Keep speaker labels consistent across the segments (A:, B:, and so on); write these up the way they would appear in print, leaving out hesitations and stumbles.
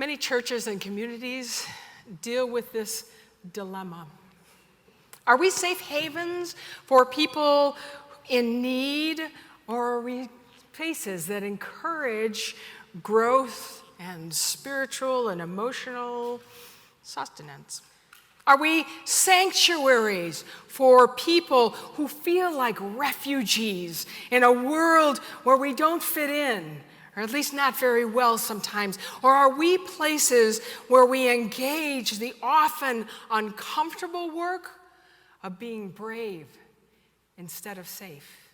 A: Many churches and communities deal with this dilemma. Are we safe havens for people in need, or are we places that encourage growth and spiritual and emotional sustenance? Are we sanctuaries for people who feel like refugees in a world where we don't fit in, or at least not very well sometimes? Or are we places where we engage the often uncomfortable work of being brave instead of safe?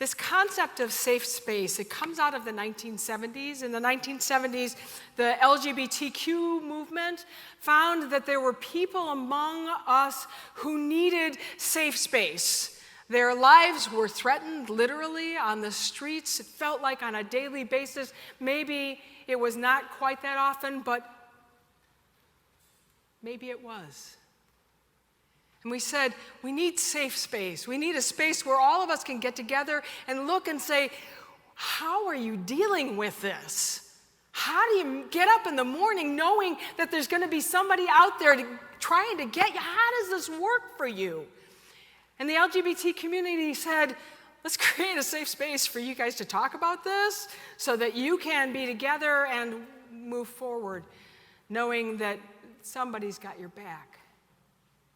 A: This concept of safe space, it comes out of the 1970s. In the 1970s, the LGBTQ movement found that there were people among us who needed safe space. Their lives were threatened literally on the streets. It felt like on a daily basis. Maybe it was not quite that often, but maybe it was. And we said, we need safe space. We need a space where all of us can get together and look and say, how are you dealing with this? How do you get up in the morning knowing that there's going to be somebody out there trying to get you? How does this work for you? And the LGBT community said, let's create a safe space for you guys to talk about this so that you can be together and move forward, knowing that somebody's got your back.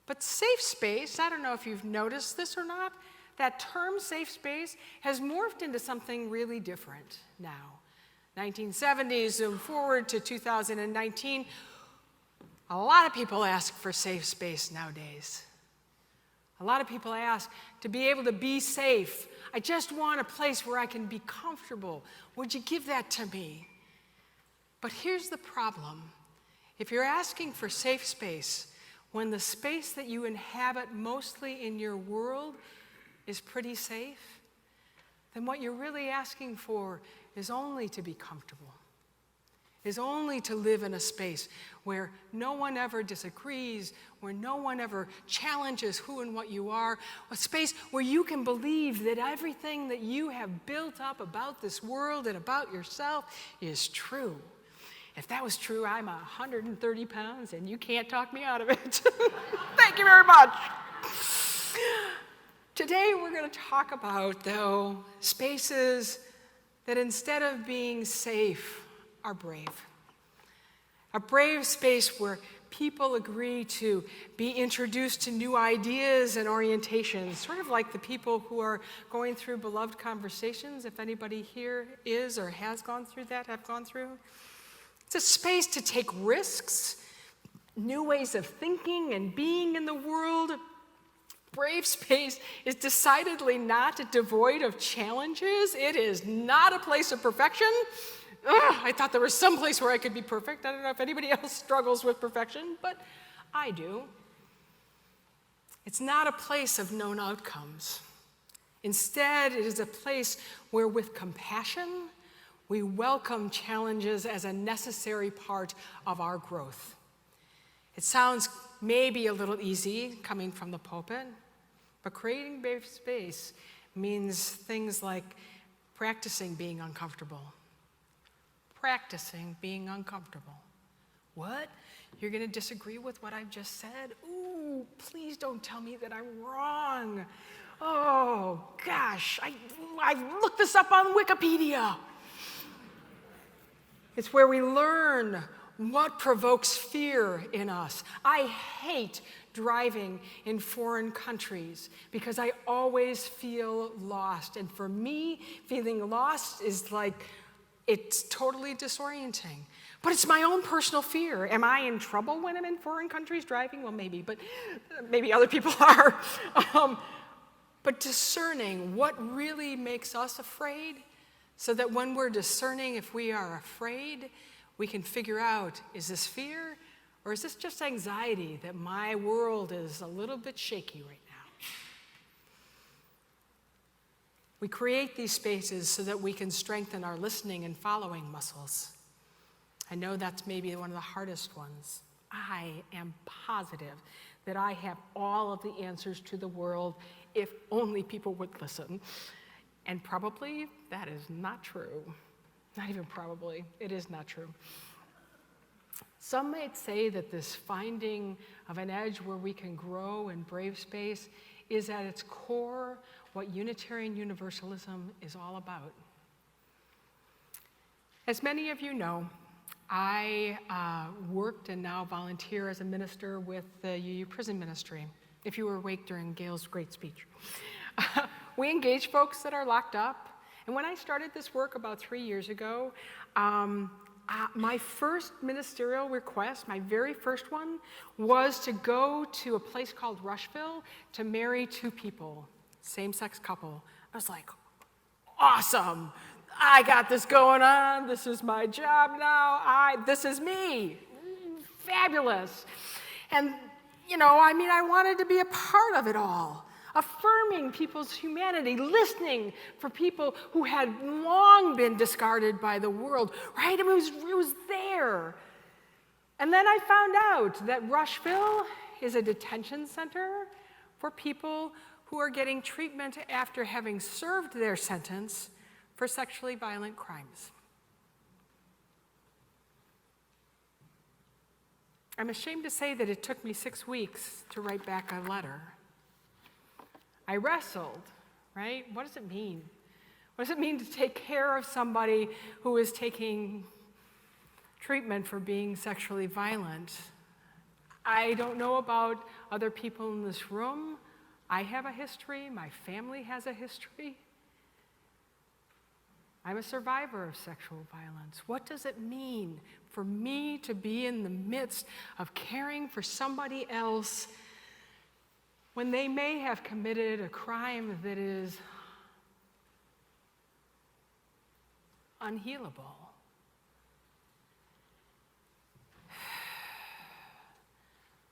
A: But safe space, I don't know if you've noticed this or not, that term safe space has morphed into something really different now. 1970s, zoom forward to 2019, a lot of people ask for safe space nowadays. A lot of people ask to be able to be safe. I just want a place where I can be comfortable. Would you give that to me? But here's the problem. If you're asking for safe space, when the space that you inhabit mostly in your world is pretty safe, then what you're really asking for is only to be comfortable, is only to live in a space where no one ever disagrees, where no one ever challenges who and what you are, a space where you can believe that everything that you have built up about this world and about yourself is true. If that was true, I'm 130 pounds, and you can't talk me out of it. Thank you very much. Today, we're going to talk about, though, spaces that instead of being safe, are brave. A brave space where people agree to be introduced to new ideas and orientations, sort of like the people who are going through beloved conversations, if anybody here is or has gone through that, have gone through. It's a space to take risks, new ways of thinking and being in the world. Brave space is decidedly not devoid of challenges. It is not a place of perfection. I thought there was some place where I could be perfect. I don't know if anybody else struggles with perfection, but I do. It's not a place of known outcomes. Instead, it is a place where with compassion, we welcome challenges as a necessary part of our growth. It sounds maybe a little easy coming from the pulpit, but creating brave space means things like practicing being uncomfortable. Practicing being uncomfortable. What? You're going to disagree with what I've just said? Ooh, please don't tell me that I'm wrong. Oh, gosh, I looked this up on Wikipedia. It's where we learn what provokes fear in us. I hate driving in foreign countries because I always feel lost. And for me, feeling lost is like, it's totally disorienting. But it's my own personal fear. Am I in trouble when I'm in foreign countries driving? Well, maybe, but maybe other people are. But discerning what really makes us afraid, so that when we're discerning if we are afraid, we can figure out, is this fear or is this just anxiety that my world is a little bit shaky right now? We create these spaces so that we can strengthen our listening and following muscles. I know that's maybe one of the hardest ones. I am positive that I have all of the answers to the world if only people would listen. And probably that is not true. Not even probably. It is not true. Some might say that this finding of an edge where we can grow in brave space is at its core what Unitarian Universalism is all about. As many of you know, I worked and now volunteer as a minister with the UU Prison Ministry, if you were awake during Gail's great speech. We engage folks that are locked up. And when I started this work about 3 years ago, my first ministerial request, my very first one, was to go to a place called Rushville to marry 2 people, same-sex couple. I was like, awesome. I got this going on. This is my job now. This is me. Fabulous. And, I wanted to be a part of it all, affirming people's humanity, listening for people who had long been discarded by the world, right? It was there. And then I found out that Rushville is a detention center for people who are getting treatment after having served their sentence for sexually violent crimes. I'm ashamed to say that it took me 6 weeks to write back a letter. I wrestled, right? What does it mean? What does it mean to take care of somebody who is taking treatment for being sexually violent? I don't know about other people in this room. I have a history. My family has a history. I'm a survivor of sexual violence. What does it mean for me to be in the midst of caring for somebody else when they may have committed a crime that is unhealable?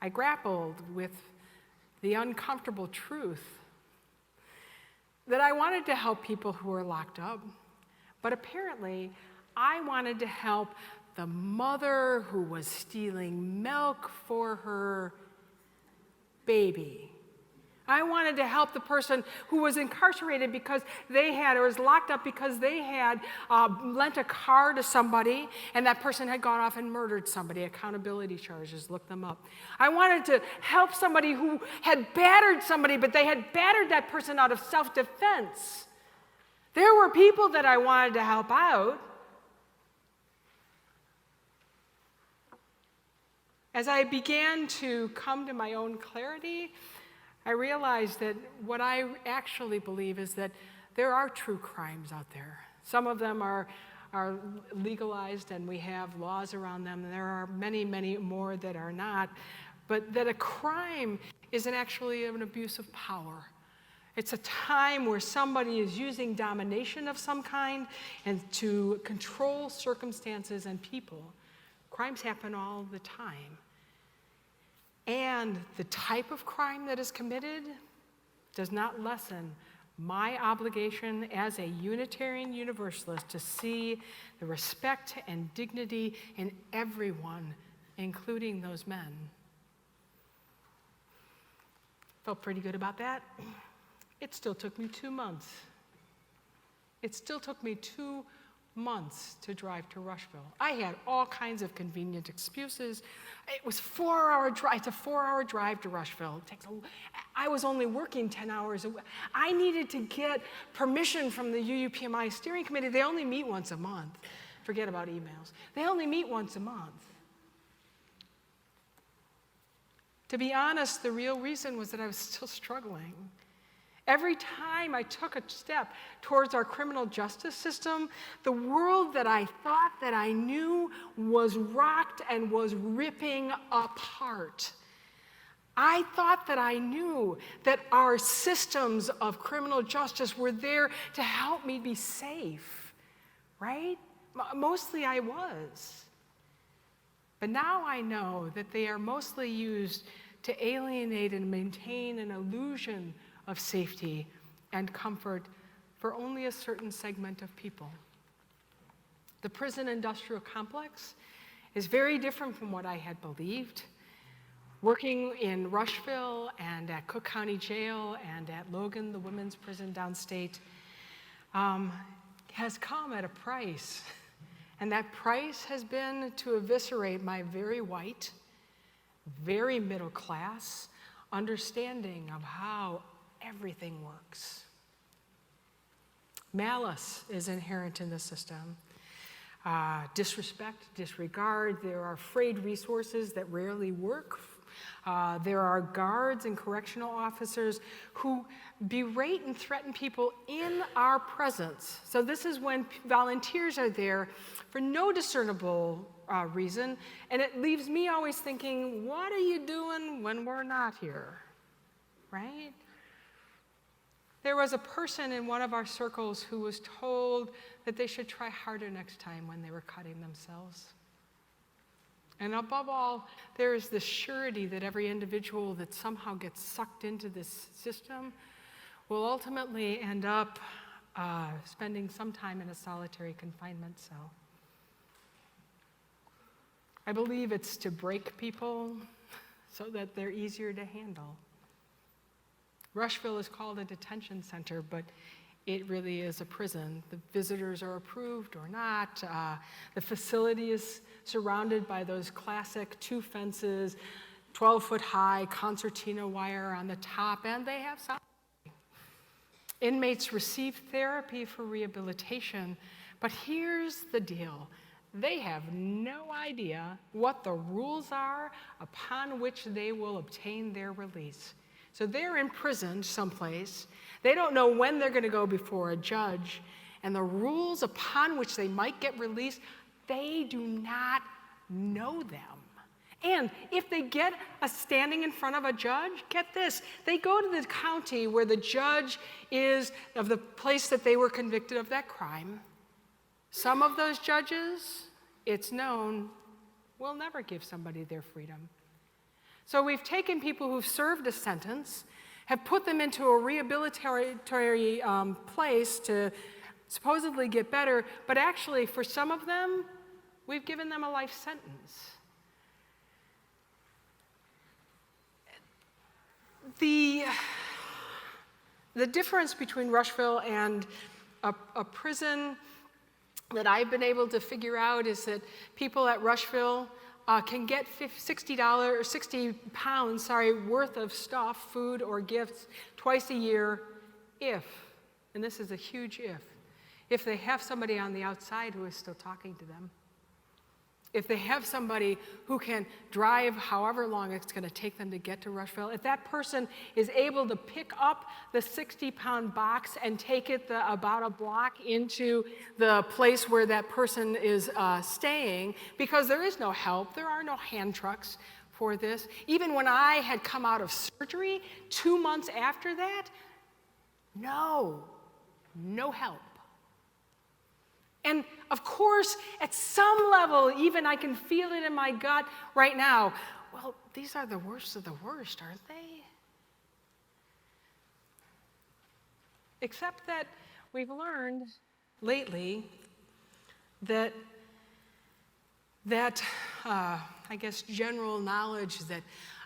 A: I grappled with the uncomfortable truth that I wanted to help people who were locked up, but apparently I wanted to help the mother who was stealing milk for her baby. I wanted to help the person who was incarcerated because they had, or was locked up because they had lent a car to somebody and that person had gone off and murdered somebody. Accountability charges, look them up. I wanted to help somebody who had battered somebody, but they had battered that person out of self-defense. There were people that I wanted to help out. As I began to come to my own clarity, I realized that what I actually believe is that there are true crimes out there. Some of them are legalized and we have laws around them. There are many, many more that are not. But that a crime isn't actually an abuse of power. It's a time where somebody is using domination of some kind and to control circumstances and people. Crimes happen all the time. And the type of crime that is committed does not lessen my obligation as a Unitarian Universalist to see the respect and dignity in everyone, including those men. Felt pretty good about that. It still took me 2 months. It still took me 2 months to drive to Rushville. I had all kinds of convenient excuses. It was 4-hour drive. It's a 4-hour drive to Rushville. I was only working 10 hours a week. I needed to get permission from the UUPMI steering committee. They only meet once a month. Forget about emails. They only meet once a month. To be honest, the real reason was that I was still struggling. Every time I took a step towards our criminal justice system, the world that I thought that I knew was rocked and was ripping apart. I thought that I knew that our systems of criminal justice were there to help me be safe, right? Mostly I was. But now I know that they are mostly used to alienate and maintain an illusion of safety and comfort for only a certain segment of people. The prison industrial complex is very different from what I had believed. Working in Rushville and at Cook County Jail and at Logan, the women's prison downstate, has come at a price. And that price has been to eviscerate my very white, very middle class understanding of how everything works. Malice is inherent in the system. Disrespect, disregard. There are frayed resources that rarely work. There are guards and correctional officers who berate and threaten people in our presence. So this is when volunteers are there for no discernible reason, and it leaves me always thinking, what are you doing when we're not here, right? There was a person in one of our circles who was told that they should try harder next time when they were cutting themselves. And above all, there is this surety that every individual that somehow gets sucked into this system will ultimately end up spending some time in a solitary confinement cell. I believe it's to break people so that they're easier to handle. Rushville is called a detention center, but it really is a prison. The visitors are approved or not. The facility is surrounded by those classic 2 fences, 12-foot high concertina wire on the top, and they have sound. Inmates receive therapy for rehabilitation, but here's the deal. They have no idea what the rules are upon which they will obtain their release. So they're imprisoned someplace. They don't know when they're going to go before a judge. And the rules upon which they might get released, they do not know them. And if they get a standing in front of a judge, get this, they go to the county where the judge is of the place that they were convicted of that crime. Some of those judges, it's known, will never give somebody their freedom. So we've taken people who've served a sentence, have put them into a rehabilitatory place to supposedly get better, but actually for some of them, we've given them a life sentence. The difference between Rushville and a prison that I've been able to figure out is that people at Rushville can get $60 or 60 pounds, worth of stuff, food or gifts twice a year if, and this is a huge if they have somebody on the outside who is still talking to them. If they have somebody who can drive however long it's going to take them to get to Rushville, if that person is able to pick up the 60-pound box and take it about a block into the place where that person is staying, because there is no help, there are no hand trucks for this. Even when I had come out of surgery 2 months after that, no help. And of course, at some level, even I can feel it in my gut right now. Well, these are the worst of the worst, aren't they? Except that we've learned lately that I guess general knowledge that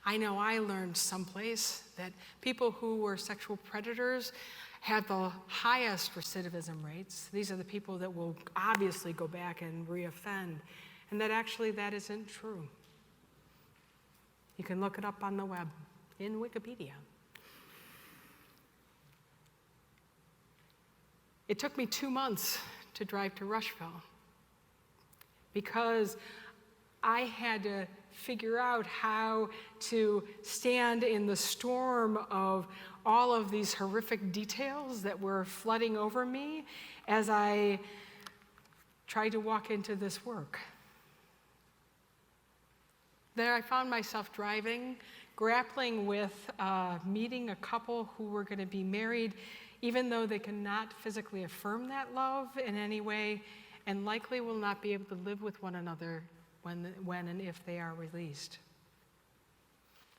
A: I know I learned someplace that people who were sexual predators had the highest recidivism rates. These are the people that will obviously go back and reoffend, and that actually that isn't true. You can look it up on the web, in Wikipedia. It took me 2 months to drive to Rushville because I had to figure out how to stand in the storm of all of these horrific details that were flooding over me as I tried to walk into this work. There I found myself driving, grappling with meeting a couple who were going to be married, even though they cannot physically affirm that love in any way, and likely will not be able to live with one another when and if they are released.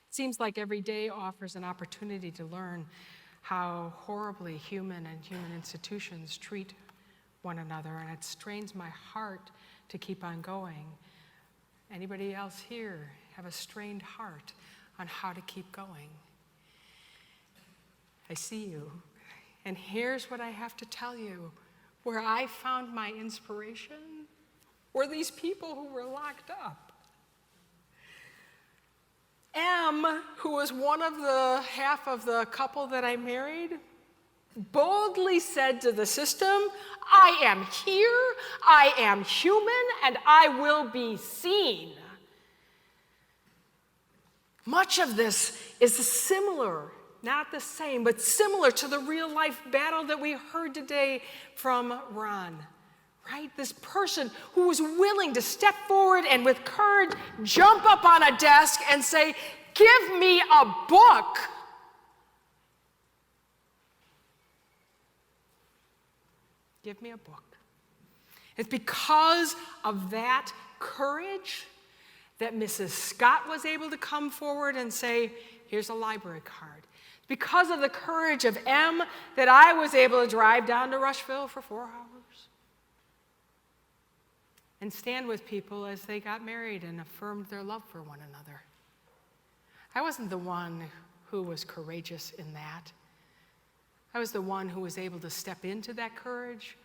A: It seems like every day offers an opportunity to learn how horribly human and human institutions treat one another, and it strains my heart to keep on going. Anybody else here have a strained heart on how to keep going? I see you. And here's what I have to tell you. Where I found my inspiration were these people who were locked up. M, who was one of the half of the couple that I married, boldly said to the system, I am here, I am human, and I will be seen. Much of this is similar, not the same, but similar to the real life battle that we heard today from Ron. Right? This person who was willing to step forward and with courage jump up on a desk and say, give me a book. Give me a book. It's because of that courage that Mrs. Scott was able to come forward and say, here's a library card. Because of the courage of M that I was able to drive down to Rushville for 4 hours and stand with people as they got married and affirmed their love for one another. I wasn't the one who was courageous in that. I was the one who was able to step into that courage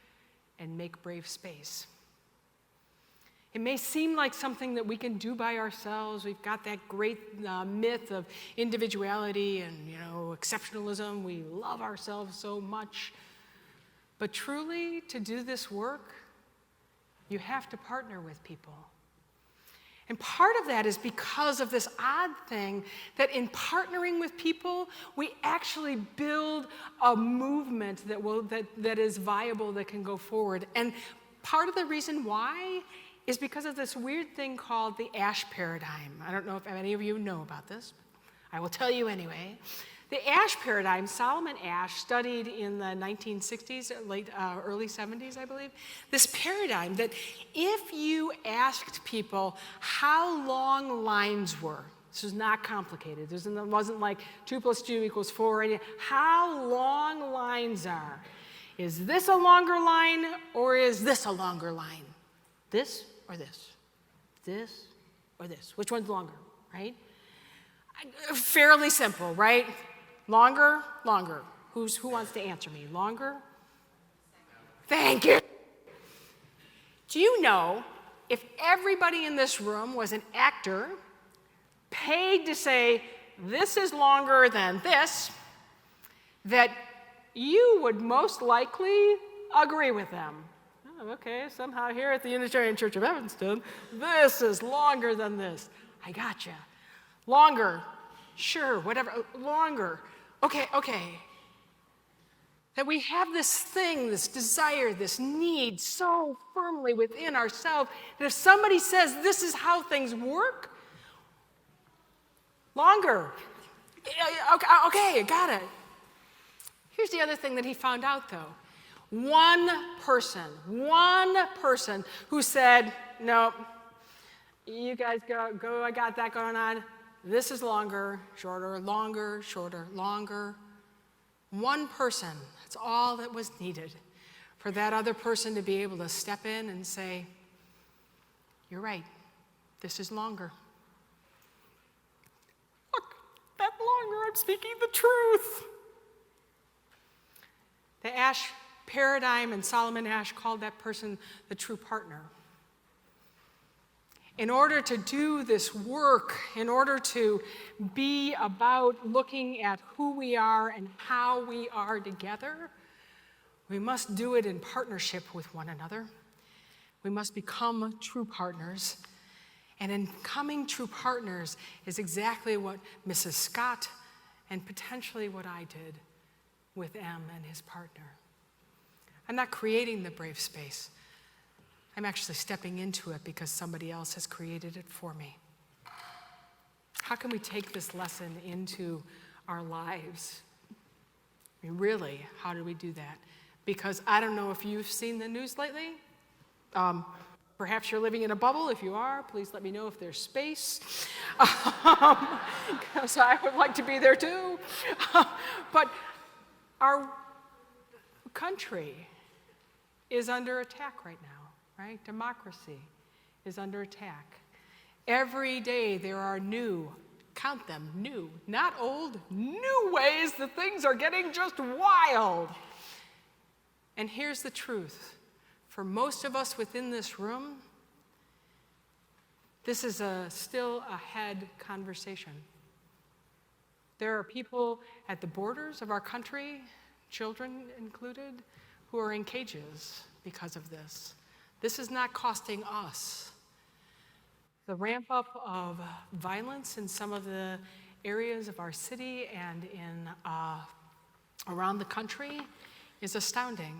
A: and make brave space. It may seem like something that we can do by ourselves. We've got that great myth of individuality and, exceptionalism. We love ourselves so much. But truly, to do this work, you have to partner with people. And part of that is because of this odd thing that in partnering with people, we actually build a movement that is viable, that can go forward. And part of the reason why is because of this weird thing called the Asch Paradigm. I don't know if any of you know about this. I will tell you anyway. The Asch Paradigm, Solomon Asch studied in the 1960s, early 70s, I believe, this paradigm that if you asked people how long lines were, this was not complicated, it wasn't like 2 + 2 = 4, or anything, how long lines are. Is this a longer line or is this a longer line? This or this? This or this? Which one's longer, right? Fairly simple, right? Longer? Longer. Who wants to answer me? Longer? Thank you. Do you know if everybody in this room was an actor paid to say, this is longer than this, that you would most likely agree with them? Oh, okay, somehow here at the Unitarian Church of Evanston, this is longer than this. I gotcha. Longer. Sure, whatever. Longer. Okay. That we have this thing, this desire, this need so firmly within ourselves that if somebody says this is how things work, longer. Okay, got it. Here's the other thing that he found out, though. One person who said, no, you guys go, I got that going on. This is longer, shorter, longer, shorter, longer. One person, that's all that was needed for that other person to be able to step in and say, you're right, this is longer. Look, that longer, I'm speaking the truth. The Asch Paradigm and Solomon Asch called that person the true partner. In order to do this work, in order to be about looking at who we are and how we are together, we must do it in partnership with one another. We must become true partners. And in becoming true partners is exactly what Mrs. Scott and potentially what I did with M and his partner. I'm not creating the brave space. I'm actually stepping into it because somebody else has created it for me. How can we take this lesson into our lives? I mean, really, how do we do that? Because I don't know if you've seen the news lately. Perhaps you're living in a bubble. If you are, please let me know if there's space. Because I would like to be there too. But our country is under attack right now. Right? Democracy is under attack. Every day there are new, count them, new, not old, new ways that things are getting just wild. And here's the truth. For most of us within this room, This is still a head conversation. There are people at the borders of our country, children included, who are in cages because of this. This is not costing us. The ramp up of violence in some of the areas of our city and in around the country is astounding.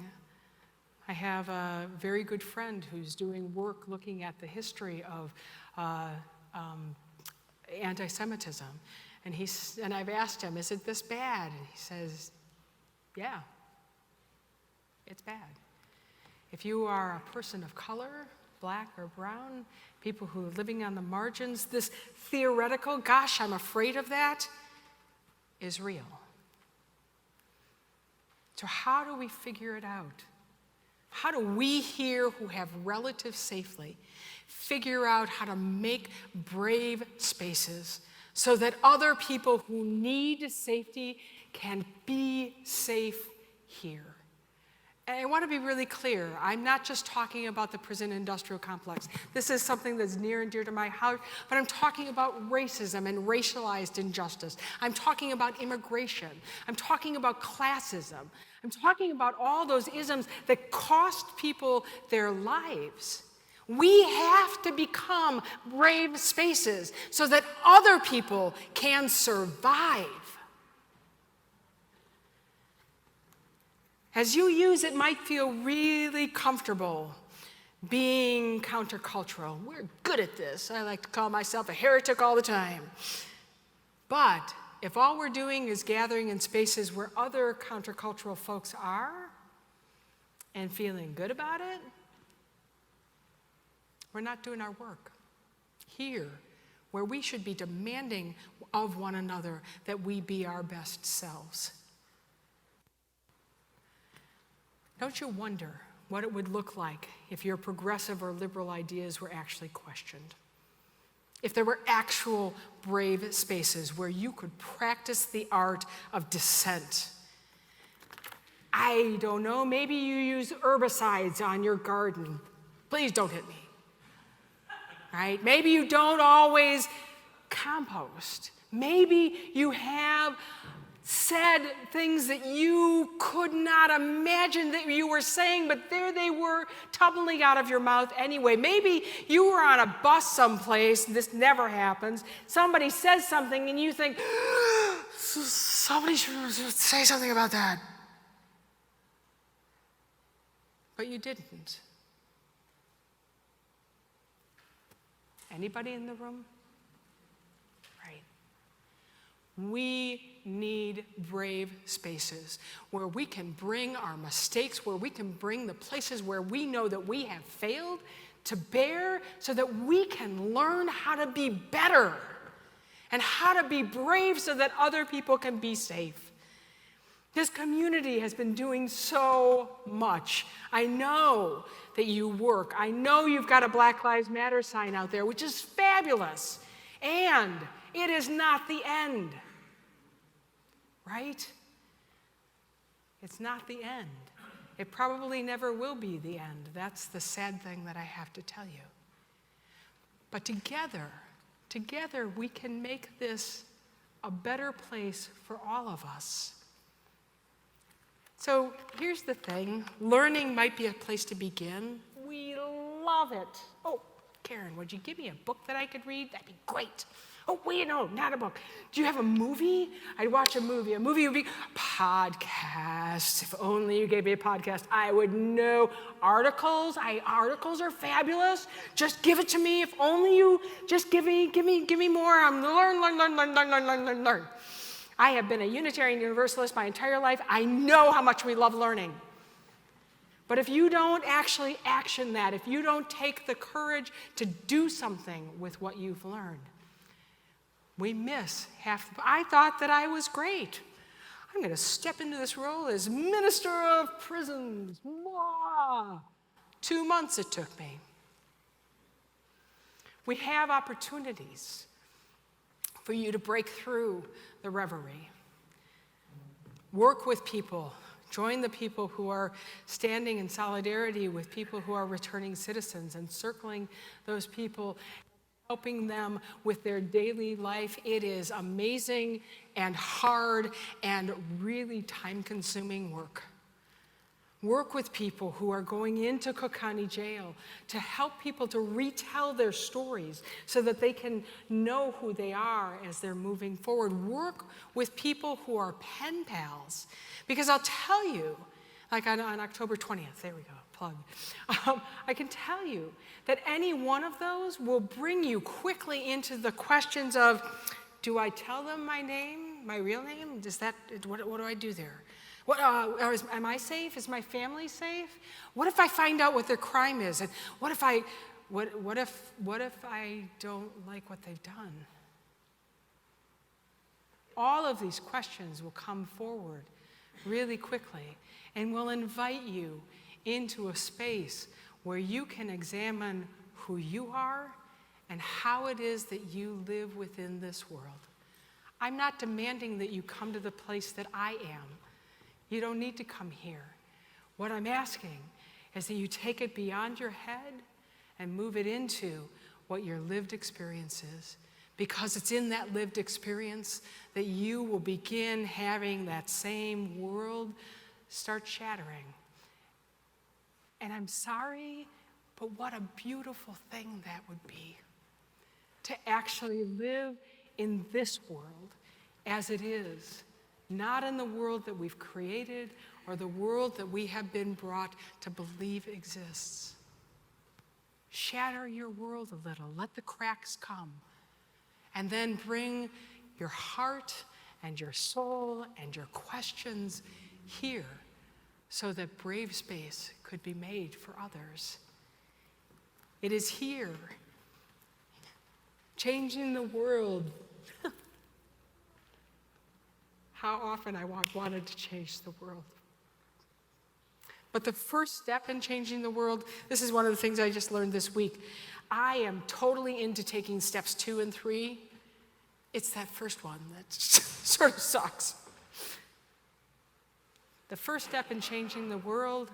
A: I have a very good friend who's doing work looking at the history of anti-Semitism. And I've asked him, is it this bad? And he says, yeah, it's bad. If you are a person of color, black or brown, people who are living on the margins, this theoretical, gosh, I'm afraid of that, is real. So how do we figure it out? How do we here who have relatives safely figure out how to make brave spaces so that other people who need safety can be safe here? And I want to be really clear. I'm not just talking about the prison industrial complex. This is something that's near and dear to my heart, but I'm talking about racism and racialized injustice. I'm talking about immigration. I'm talking about classism. I'm talking about all those isms that cost people their lives. We have to become brave spaces so that other people can survive. As you use, it might feel really comfortable being countercultural. We're good at this. I like to call myself a heretic all the time. But if all we're doing is gathering in spaces where other countercultural folks are and feeling good about it, we're not doing our work. Here, where we should be demanding of one another that we be our best selves. Don't you wonder what it would look like if your progressive or liberal ideas were actually questioned? If there were actual brave spaces where you could practice the art of dissent. I don't know, maybe you use herbicides on your garden. Please don't hit me. Right? Maybe you don't always compost. Maybe you have said things that you could not imagine that you were saying, but there they were tumbling out of your mouth anyway. Maybe you were on a bus someplace, this never happens, somebody says something and you think, somebody should say something about that. But you didn't. Anybody in the room? We need brave spaces where we can bring our mistakes, where we can bring the places where we know that we have failed to bear so that we can learn how to be better and how to be brave so that other people can be safe. This community has been doing so much. I know that you work. I know you've got a Black Lives Matter sign out there, which is fabulous. And it is not the end, right? It's not the end. It probably never will be the end. That's the sad thing that I have to tell you. But together we can make this a better place for all of us. So here's the thing. Learning might be a place to begin. We love it. Oh, Karen, would you give me a book that I could read? That'd be great. Oh, wait, no, not a book. Do you have a movie? I'd watch a movie. A movie would be podcast. If only you gave me a podcast, I would know. Articles are fabulous. Just give it to me. If only you just give me more. Learn. I have been a Unitarian Universalist my entire life. I know how much we love learning. But if you don't actually action that, if you don't take the courage to do something with what you've learned, we miss half. I thought that I was great. I'm going to step into this role as Minister of Prisons. Mwah. 2 months it took me. We have opportunities for you to break through the reverie. Work with people. Join the people who are standing in solidarity with people who are returning citizens and circling those people. helping them with their daily life. It is amazing and hard and really time-consuming work. Work with people who are going into Cook County Jail to help people to retell their stories so that they can know who they are as they're moving forward. Work with people who are pen pals. Because I'll tell you, like on October 20th, there we go, plug. I can tell you that any one of those will bring you quickly into the questions of, do I tell them my name, my real name? What do I do there? Am I safe? Is my family safe? What if I find out what their crime is? And what if I don't like what they've done? All of these questions will come forward really quickly and will invite you into a space where you can examine who you are and how it is that you live within this world. I'm not demanding that you come to the place that I am. You don't need to come here. What I'm asking is that you take it beyond your head and move it into what your lived experience is. Because it's in that lived experience that you will begin having that same world start shattering. And I'm sorry, but what a beautiful thing that would be. To actually live in this world as it is. Not in the world that we've created or the world that we have been brought to believe exists. Shatter your world a little. Let the cracks come. And then bring your heart and your soul and your questions here so that brave space could be made for others. It is here, changing the world. How often I wanted to change the world. But the first step in changing the world, this is one of the things I just learned this week. I am totally into taking steps 2 and 3. It's that first one that sort of sucks. The first step in changing the world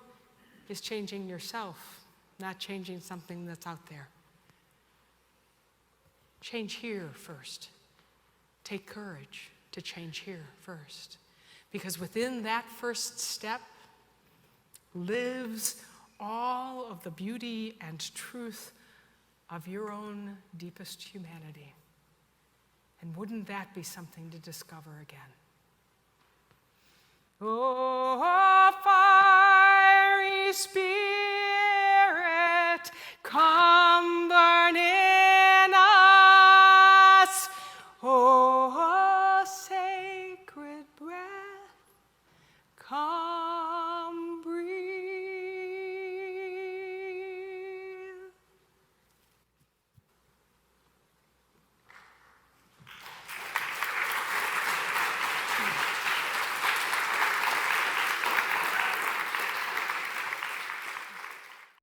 A: is changing yourself, not changing something that's out there. Change here first. Take courage to change here first. Because within that first step lives all of the beauty and truth of your own deepest humanity. And wouldn't that be something to discover again? Oh, fiery spirit.